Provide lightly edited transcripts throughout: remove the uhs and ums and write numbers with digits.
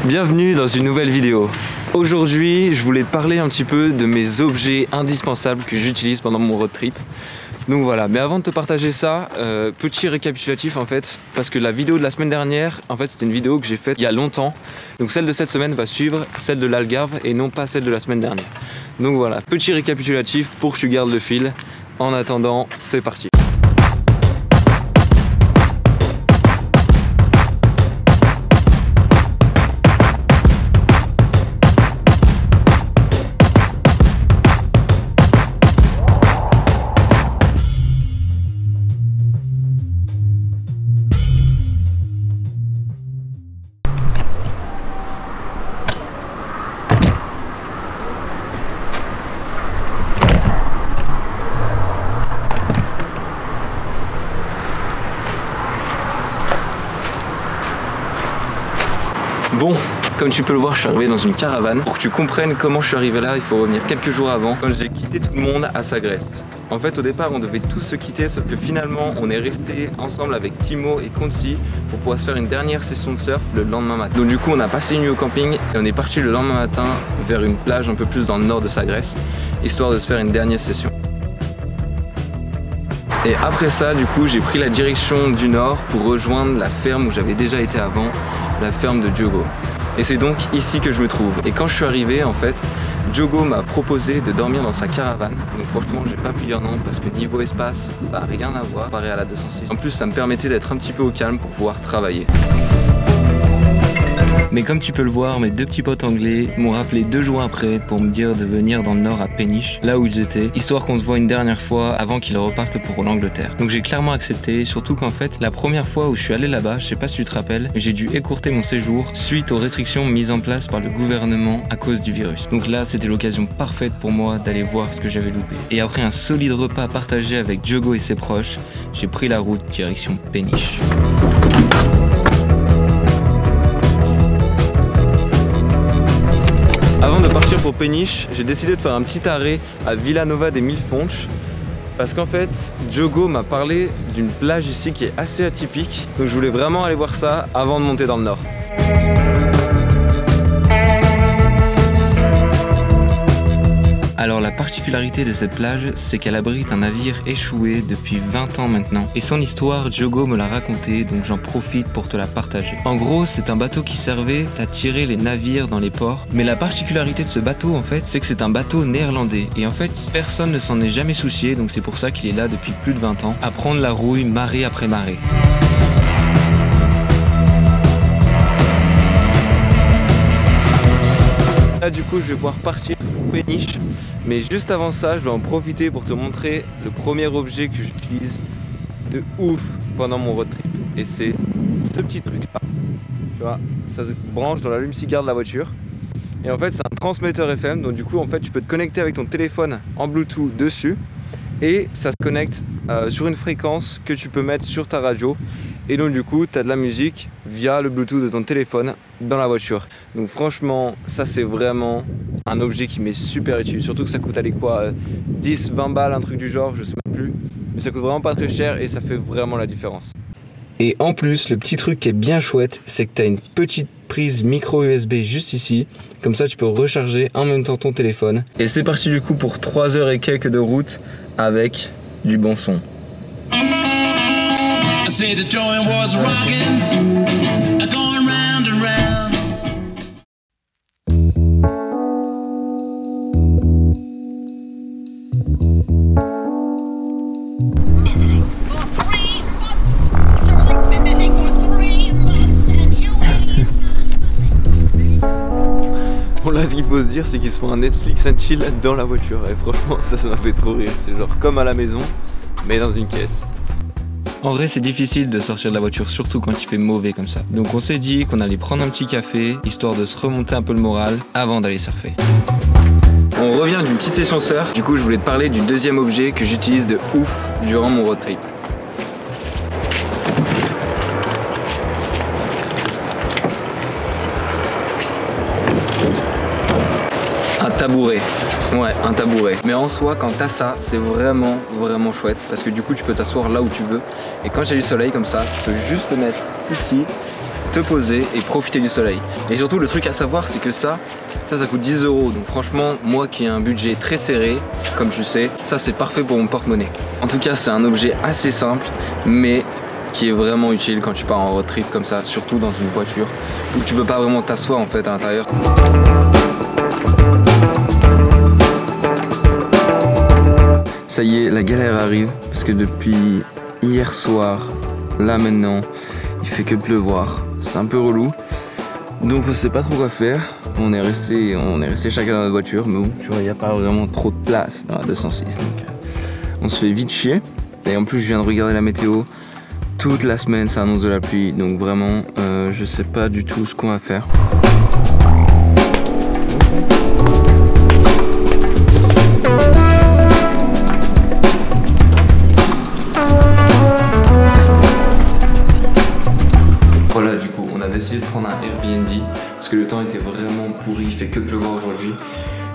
Bienvenue dans une nouvelle vidéo. Aujourd'hui, je voulais te parler un petit peu de mes objets indispensables que j'utilise pendant mon road trip. Donc voilà, mais avant de te partager ça, petit récapitulatif en fait, parce que la vidéo de la semaine dernière, en fait c'était une vidéo que j'ai faite il y a longtemps. Donc celle de cette semaine va suivre celle de l'Algarve et non pas celle de la semaine dernière. Donc voilà, petit récapitulatif pour que tu gardes le fil. En attendant, c'est parti. Bon, comme tu peux le voir, je suis arrivé dans une caravane. Pour que tu comprennes comment je suis arrivé là, il faut revenir quelques jours avant, quand j'ai quitté tout le monde à Sagres. En fait, au départ, on devait tous se quitter, sauf que finalement, on est resté ensemble avec Timo et Conti pour pouvoir se faire une dernière session de surf le lendemain matin. Donc du coup, on a passé une nuit au camping et on est parti le lendemain matin vers une plage un peu plus dans le nord de Sagres, histoire de se faire une dernière session. Et après ça, du coup, j'ai pris la direction du nord pour rejoindre la ferme où j'avais déjà été avant, la ferme de Diogo. Et c'est donc ici que je me trouve. Et quand je suis arrivé, en fait, Diogo m'a proposé de dormir dans sa caravane. Donc franchement, j'ai pas pu dire non parce que niveau espace, ça n'a rien à voir comparé à la 206. En plus, ça me permettait d'être un petit peu au calme pour pouvoir travailler. Mais comme tu peux le voir, mes deux petits potes anglais m'ont rappelé 2 jours après pour me dire de venir dans le nord à Peniche, là où ils étaient, histoire qu'on se voit une dernière fois avant qu'ils repartent pour l'Angleterre. Donc j'ai clairement accepté, surtout qu'en fait, la première fois où je suis allé là-bas, je sais pas si tu te rappelles, j'ai dû écourter mon séjour suite aux restrictions mises en place par le gouvernement à cause du virus. Donc là, c'était l'occasion parfaite pour moi d'aller voir ce que j'avais loupé. Et après un solide repas partagé avec Diogo et ses proches, j'ai pris la route direction Peniche. Avant de partir pour Peniche, j'ai décidé de faire un petit arrêt à Vilanova des Mille Fonts parce qu'en fait, Diogo m'a parlé d'une plage ici qui est assez atypique, donc je voulais vraiment aller voir ça avant de monter dans le nord. Alors la particularité de cette plage, c'est qu'elle abrite un navire échoué depuis 20 ans maintenant. Et son histoire, Diogo me l'a racontée, donc j'en profite pour te la partager. En gros, c'est un bateau qui servait à tirer les navires dans les ports. Mais la particularité de ce bateau, en fait, c'est que c'est un bateau néerlandais. Et en fait, personne ne s'en est jamais soucié, donc c'est pour ça qu'il est là depuis plus de 20 ans, à prendre la rouille marée après marée. Là du coup je vais pouvoir partir pour Peniche, mais juste avant ça je vais en profiter pour te montrer le premier objet que j'utilise de ouf pendant mon road trip. Et c'est ce petit truc là, tu vois, ça se branche dans l'allume-cigare de la voiture. Et en fait c'est un transmetteur FM, donc du coup en fait tu peux te connecter avec ton téléphone en Bluetooth dessus. Et ça se connecte sur une fréquence que tu peux mettre sur ta radio. Et donc du coup, tu as de la musique via le Bluetooth de ton téléphone dans la voiture. Donc franchement, ça c'est vraiment un objet qui m'est super utile. Surtout que ça coûte, allez quoi, 10, 20 balles, un truc du genre, je sais même plus. Mais ça coûte vraiment pas très cher et ça fait vraiment la différence. Et en plus, le petit truc qui est bien chouette, c'est que tu as une petite prise micro USB juste ici. Comme ça, tu peux recharger en même temps ton téléphone. Et c'est parti du coup pour 3 heures et quelques de route avec du bon son. Bon là ce qu'il faut se dire c'est qu'ils se font un Netflix and chill dans la voiture et franchement ça m'a fait trop rire, c'est genre comme à la maison mais dans une caisse. En vrai c'est difficile de sortir de la voiture surtout quand il fait mauvais comme ça. Donc on s'est dit qu'on allait prendre un petit café histoire de se remonter un peu le moral avant d'aller surfer. On revient d'une petite session surf, du coup je voulais te parler du deuxième objet que j'utilise de ouf durant mon road trip. Un tabouret. Ouais, un tabouret. Mais en soi, quand t'as ça, c'est vraiment chouette parce que du coup, tu peux t'asseoir là où tu veux. Et quand il y a du soleil comme ça, tu peux juste te mettre ici te poser et profiter du soleil. Et surtout le truc à savoir c'est que ça coûte 10 €. Donc franchement, moi qui ai un budget très serré, comme tu sais, ça c'est parfait pour mon porte-monnaie. En tout cas c'est un objet assez simple mais qui est vraiment utile quand tu pars en road trip comme ça, surtout dans une voiture où tu peux pas vraiment t'asseoir en fait à l'intérieur. Ça y est, la galère arrive parce que depuis hier soir, là maintenant, il fait que pleuvoir. C'est un peu relou. Donc on sait pas trop quoi faire. On est resté chacun dans notre voiture, mais bon, tu vois, il n'y a pas vraiment trop de place dans la 206. Donc on se fait vite chier. Et en plus, je viens de regarder la météo. Toute la semaine, ça annonce de la pluie. Donc vraiment, je sais pas du tout ce qu'on va faire. Voilà, du coup, on a décidé de prendre un Airbnb parce que le temps était vraiment pourri, il fait que pleuvoir aujourd'hui.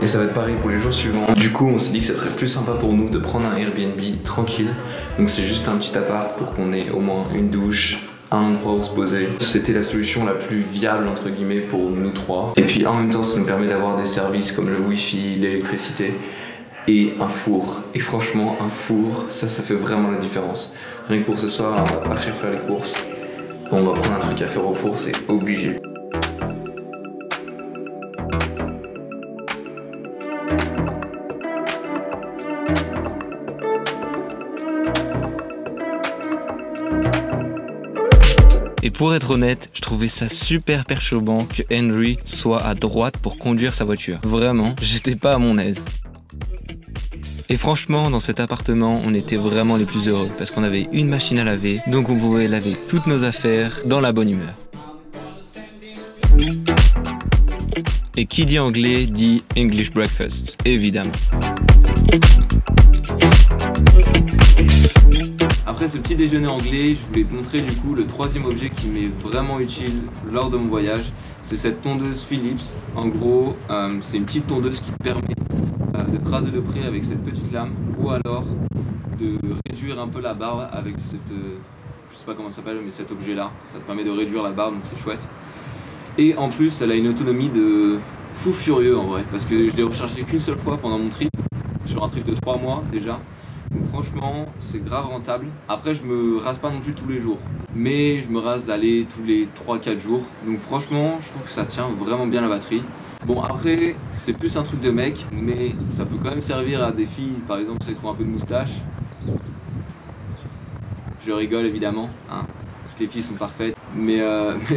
Et ça va être pareil pour les jours suivants. Du coup, on s'est dit que ça serait plus sympa pour nous de prendre un Airbnb tranquille. Donc c'est juste un petit appart pour qu'on ait au moins une douche, un endroit où se poser. C'était la solution la plus viable entre guillemets pour nous trois. Et puis en même temps, ça nous permet d'avoir des services comme le wifi, l'électricité et un four. Et franchement, un four, ça fait vraiment la différence. Rien que pour ce soir, on va partir faire les courses. Bon, on va prendre un truc à faire au four, c'est obligé. Et pour être honnête, je trouvais ça super perturbant que Henry soit à droite pour conduire sa voiture. Vraiment, j'étais pas à mon aise. Et franchement, dans cet appartement, on était vraiment les plus heureux parce qu'on avait une machine à laver, donc on pouvait laver toutes nos affaires dans la bonne humeur. Et qui dit anglais dit English breakfast, évidemment. Après ce petit déjeuner anglais, je voulais te montrer du coup le troisième objet qui m'est vraiment utile lors de mon voyage. C'est cette tondeuse Philips. En gros, c'est une petite tondeuse qui te permet de tracer de près avec cette petite lame ou alors de réduire un peu la barbe avec cette, je sais pas comment ça s'appelle, mais cet objet là. Ça te permet de réduire la barbe, donc c'est chouette. Et en plus, elle a une autonomie de fou furieux en vrai, parce que je l'ai rechargé qu'une seule fois pendant mon trip, sur un trip de 3 mois déjà. Donc franchement, c'est grave rentable. Après, je me rase pas non plus tous les jours, mais je me rase d'aller tous les 3-4 jours. Donc franchement, je trouve que ça tient vraiment bien la batterie. Bon, après, c'est plus un truc de mec, mais ça peut quand même servir à des filles, par exemple celles qui ont un peu de moustache. Je rigole évidemment, hein. Toutes les filles sont parfaites. Mais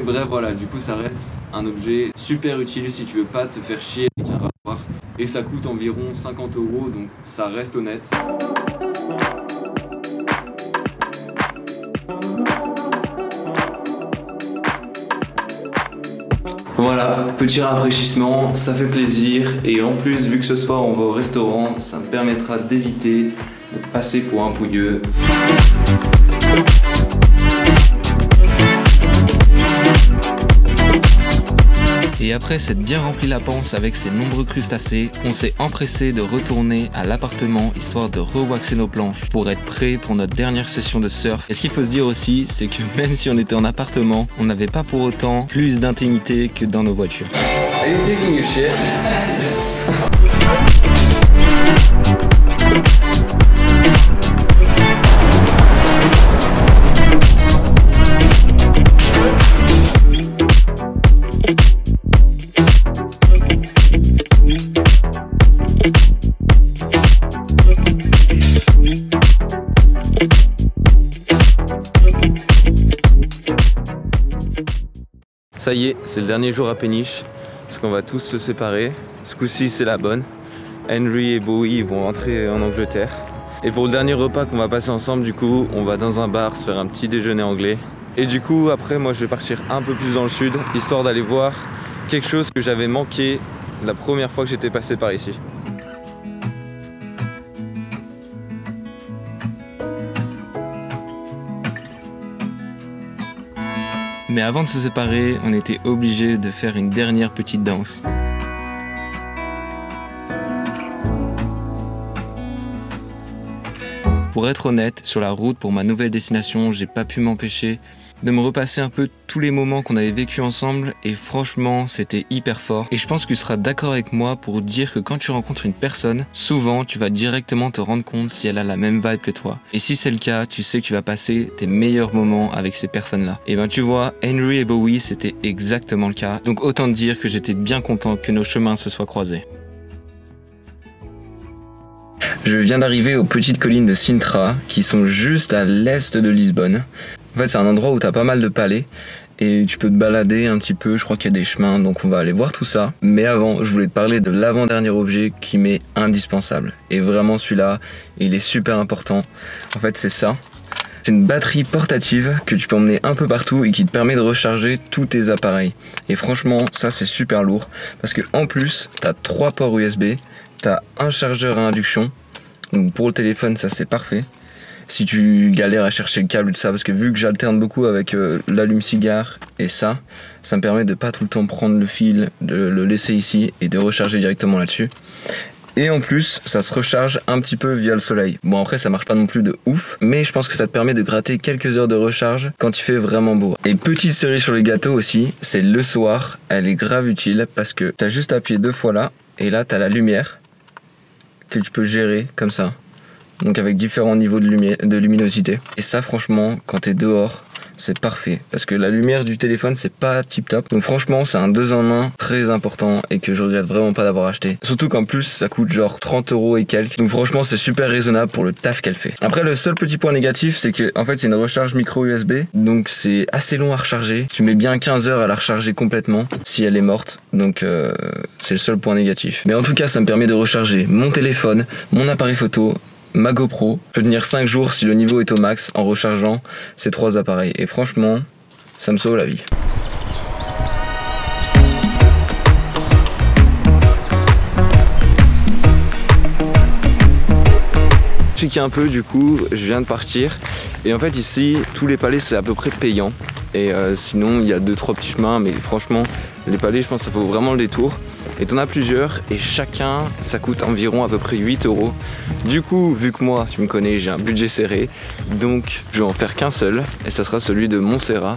bref, voilà, du coup ça reste un objet super utile si tu veux pas te faire chier avec un rasoir. Et ça coûte environ 50 €, donc ça reste honnête. Voilà, petit rafraîchissement, ça fait plaisir. Et en plus, vu que ce soir on va au restaurant, ça me permettra d'éviter de passer pour un pouilleux. Et après s'être bien rempli la panse avec ses nombreux crustacés, on s'est empressé de retourner à l'appartement histoire de rewaxer nos planches pour être prêt pour notre dernière session de surf. Et ce qu'il faut se dire aussi, c'est que même si on était en appartement, on n'avait pas pour autant plus d'intimité que dans nos voitures. Are you taking your shit? Ça y est, c'est le dernier jour à Péniche, parce qu'on va tous se séparer. Ce coup-ci, c'est la bonne. Henry et Bowie vont rentrer en Angleterre. Et pour le dernier repas qu'on va passer ensemble, du coup, on va dans un bar se faire un petit déjeuner anglais. Et du coup, après, moi, je vais partir un peu plus dans le sud, histoire d'aller voir quelque chose que j'avais manqué la première fois que j'étais passé par ici. Mais avant de se séparer, on était obligé de faire une dernière petite danse. Pour être honnête, sur la route pour ma nouvelle destination, j'ai pas pu m'empêcher de me repasser un peu tous les moments qu'on avait vécu ensemble et franchement c'était hyper fort. Et je pense que tu seras d'accord avec moi pour dire que quand tu rencontres une personne, souvent tu vas directement te rendre compte si elle a la même vibe que toi. Et si c'est le cas, tu sais que tu vas passer tes meilleurs moments avec ces personnes-là. Et ben tu vois, Henry et Bowie c'était exactement le cas. Donc autant te dire que j'étais bien content que nos chemins se soient croisés. Je viens d'arriver aux petites collines de Sintra qui sont juste à l'est de Lisbonne. En fait c'est un endroit où tu as pas mal de palais et tu peux te balader un petit peu, je crois qu'il y a des chemins donc on va aller voir tout ça. Mais avant je voulais te parler de l'avant-dernier objet qui m'est indispensable. Et vraiment celui-là il est super important. En fait c'est ça. C'est une batterie portative que tu peux emmener un peu partout et qui te permet de recharger tous tes appareils. Et franchement ça c'est super lourd parce que en plus tu as 3 ports USB. T'as un chargeur à induction, donc pour le téléphone ça c'est parfait. Si tu galères à chercher le câble et tout ça, parce que vu que j'alterne beaucoup avec l'allume-cigare et ça me permet de pas tout le temps prendre le fil, de le laisser ici et de recharger directement là-dessus. Et en plus ça se recharge un petit peu via le soleil. Bon après ça marche pas non plus de ouf, mais je pense que ça te permet de gratter quelques heures de recharge quand il fait vraiment beau. Et petite cerise sur les gâteaux aussi, c'est le soir, elle est grave utile parce que t'as juste à appuyer 2 fois là, et là t'as la lumière que tu peux gérer comme ça, donc avec différents niveaux de luminosité. Et ça franchement quand t'es dehors c'est parfait parce que la lumière du téléphone c'est pas tip top, donc franchement c'est un 2 en 1 très important et que je regrette vraiment pas d'avoir acheté, surtout qu'en plus ça coûte genre 30 € et quelques, donc franchement c'est super raisonnable pour le taf qu'elle fait. Après le seul petit point négatif c'est que en fait c'est une recharge micro USB, donc c'est assez long à recharger, tu mets bien 15 heures à la recharger complètement si elle est morte, donc c'est le seul point négatif. Mais en tout cas ça me permet de recharger mon téléphone, mon appareil photo, ma GoPro. Je peux tenir 5 jours si le niveau est au max en rechargeant ces 3 appareils. Et franchement, ça me sauve la vie. Je suis un peu du coup, je viens de partir. Et en fait ici, tous les palais c'est à peu près payant. Et sinon il y a 2-3 petits chemins, mais franchement les palais je pense que ça vaut vraiment le détour. Et t'en as plusieurs et chacun ça coûte environ à peu près 8 €. Du coup vu que moi tu me connais j'ai un budget serré, donc je vais en faire qu'un seul et ça sera celui de Montserrat.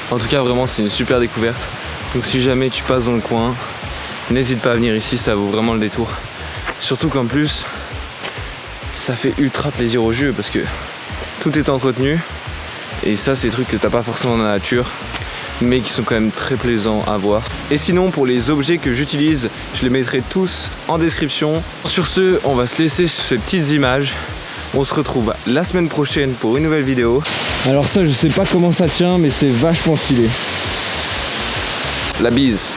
En tout cas vraiment c'est une super découverte, donc si jamais tu passes dans le coin, n'hésite pas à venir ici, ça vaut vraiment le détour. Surtout qu'en plus ça fait ultra plaisir aux yeux parce que tout est entretenu et ça c'est des trucs que t'as pas forcément dans la nature mais qui sont quand même très plaisants à voir. Et sinon pour les objets que j'utilise, je les mettrai tous en description. Sur ce, on va se laisser sur ces petites images. On se retrouve la semaine prochaine pour une nouvelle vidéo. Alors ça je sais pas comment ça tient mais c'est vachement stylé. La bise.